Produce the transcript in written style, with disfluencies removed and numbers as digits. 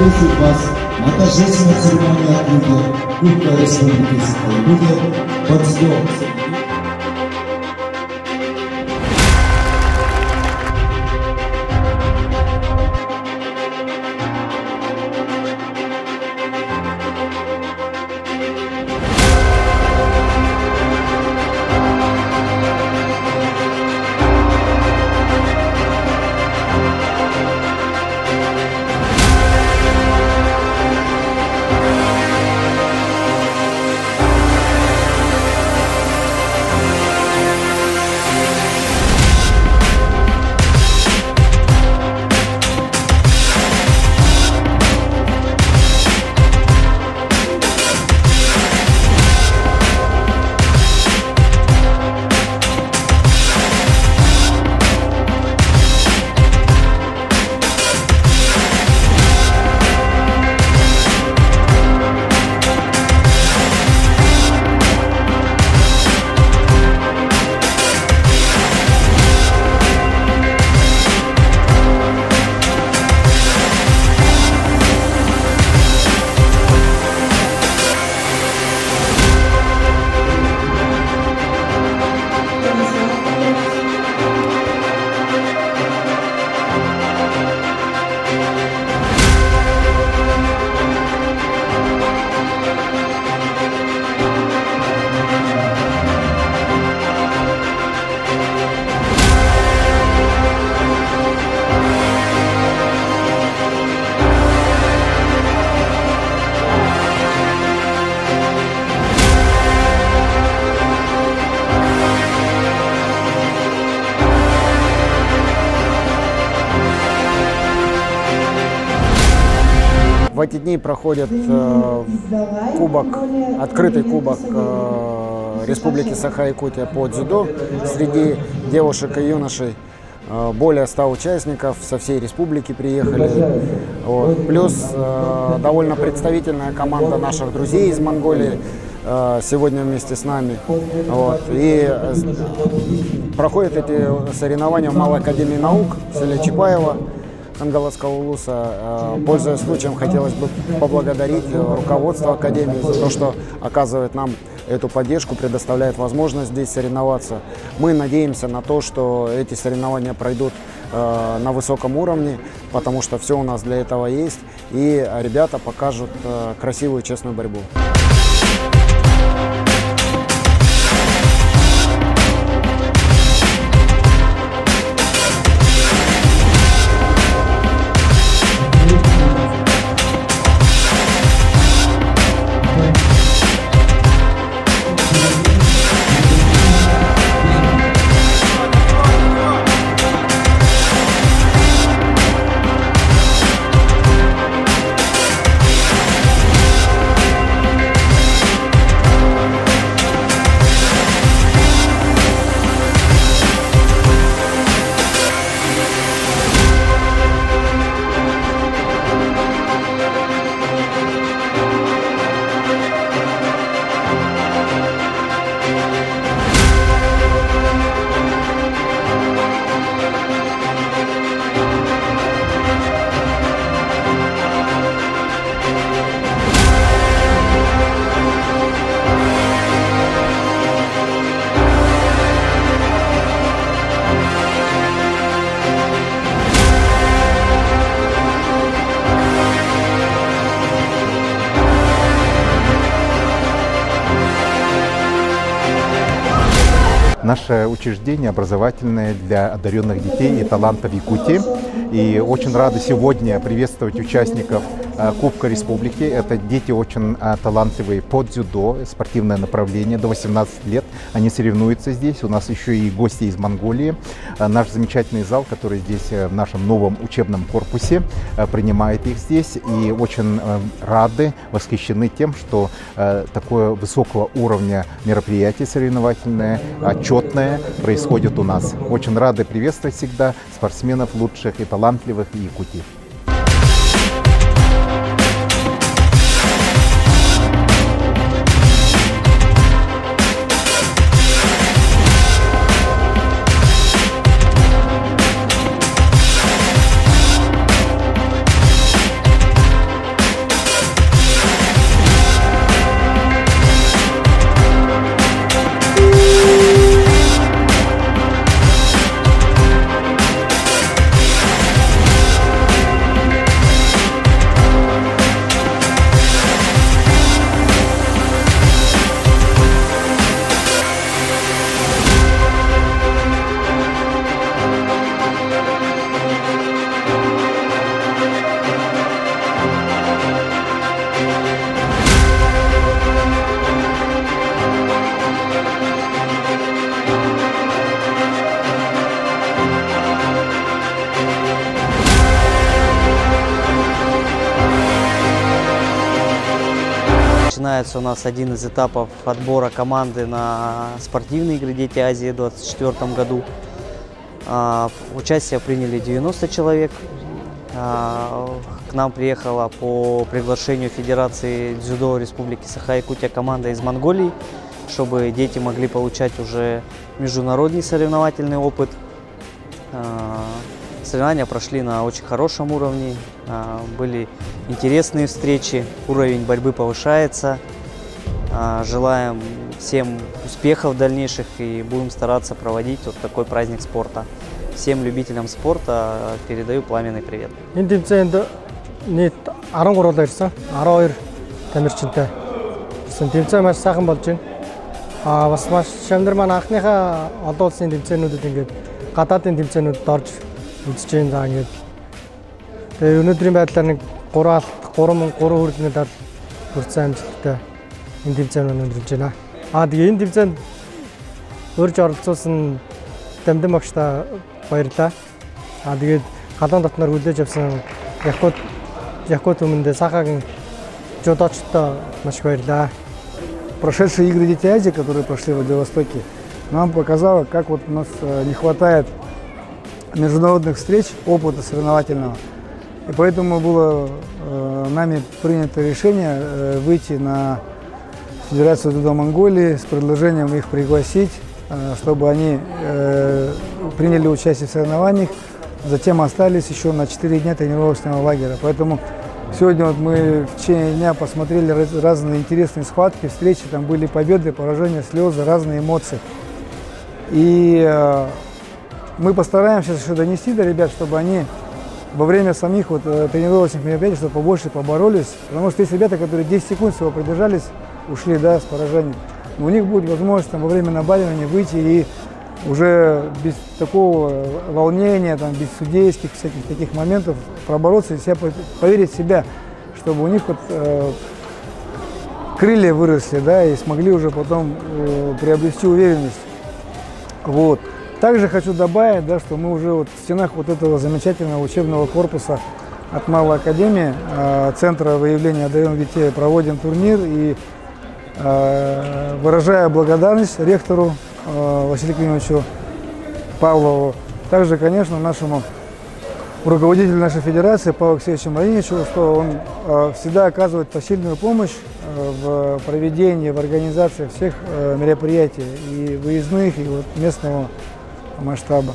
приветствует вас на торжественной церемонии открытия Кубка Республики Саха-Якутия под СДО. В эти дни проходит открытый кубок Республики Саха-Якутия по дзюдо среди девушек и юношей. Более 100 участников со всей республики приехали. Вот. Плюс довольно представительная команда наших друзей из Монголии сегодня вместе с нами. Вот. И проходят эти соревнования в Малой академии наук в селе Чапаево Кангаласского улуса. Пользуясь случаем, хотелось бы поблагодарить руководство Академии за то, что оказывает нам эту поддержку, предоставляет возможность здесь соревноваться. Мы надеемся на то, что эти соревнования пройдут на высоком уровне, потому что все у нас для этого есть, и ребята покажут красивую, честную борьбу. Наше учреждение образовательное для одаренных детей и талантов Якутии. И очень рады сегодня приветствовать участников Кубка Республики. Это дети очень талантливые по дзюдо, спортивное направление, до 18 лет. Они соревнуются здесь. У нас еще и гости из Монголии. Наш замечательный зал, который здесь в нашем новом учебном корпусе, принимает их здесь. И очень рады, восхищены тем, что такое высокого уровня мероприятие соревновательное, отчетное происходит у нас. Очень рады приветствовать всегда спортсменов лучших и талантливых Якутии. начинается у нас один из этапов отбора команды на спортивные игры «Дети Азии» в 2024 году. Участие приняли 90 человек. К нам приехала по приглашению Федерации дзюдо Республики Саха-Якутия команда из Монголии, чтобы дети могли получать уже международный соревновательный опыт. Соревнования прошли на очень хорошем уровне, были интересные встречи, уровень борьбы повышается. Желаем всем успехов дальнейших и будем стараться проводить вот такой праздник спорта. Всем любителям спорта передаю пламенный привет. Энэ тэмцээнд нийт 13 бол ирсэн. 12 тамирчинтай. Тэмцээн маш сайхан болж байна. Бас маш шамдар маань анхныхаа олон улсын тэмцээнүүдэд ингээд гадаадын тэмцээнүүдэд орж үзэж байна. За ингээд тэгээ өнөөдрийн байдлаар нэг 3 алт 3 хүрэлт медаль хүрсэн амжилттай энэ тэмцээн өндөрлөж байна. Тэгээ энэ тэмцээнд урьж оролцуулсан Дамдан багштай баярлалаа. Тэгээд халуун дотноор хүлээж авсан Якут өмнөд Сахагийн дзюдочтой маш баярлалаа. Прошедшие игры «Дети Азии», которые прошли в Владивостоке, нам показало, как вот у нас не хватает международных встреч, опыта соревновательного. И поэтому было нами принято решение выйти на Федерацию дзюдо Монголии с предложением их пригласить, чтобы они приняли участие в соревнованиях, затем остались еще на 4 дня тренировочного лагеря. Поэтому сегодня вот мы в течение дня посмотрели разные интересные схватки, встречи, там были победы, поражения, слезы, разные эмоции. И мы постараемся еще донести до ребят, чтобы они во время самих вот тренировочных мероприятий чтобы побольше поборолись, потому что есть ребята, которые 10 секунд всего продержались, ушли, да, с поражением. Но у них будет возможность там, во время набаливания выйти и уже без такого волнения, там, без судейских всяких таких моментов пробороться и себя, поверить в себя, чтобы у них вот, крылья выросли, да, и смогли уже потом приобрести уверенность. Вот. Также хочу добавить, да, что мы уже вот в стенах вот этого замечательного учебного корпуса от Малой Академии, Центра выявления одаренных детей, проводим турнир и выражая благодарность ректору Василию Климовичу Павлову, также, конечно, нашему руководителю нашей федерации Павлу Алексеевичу Мариничу, что он всегда оказывает посильную помощь в проведении, в организации всех мероприятий, и выездных, и вот местного масштаба.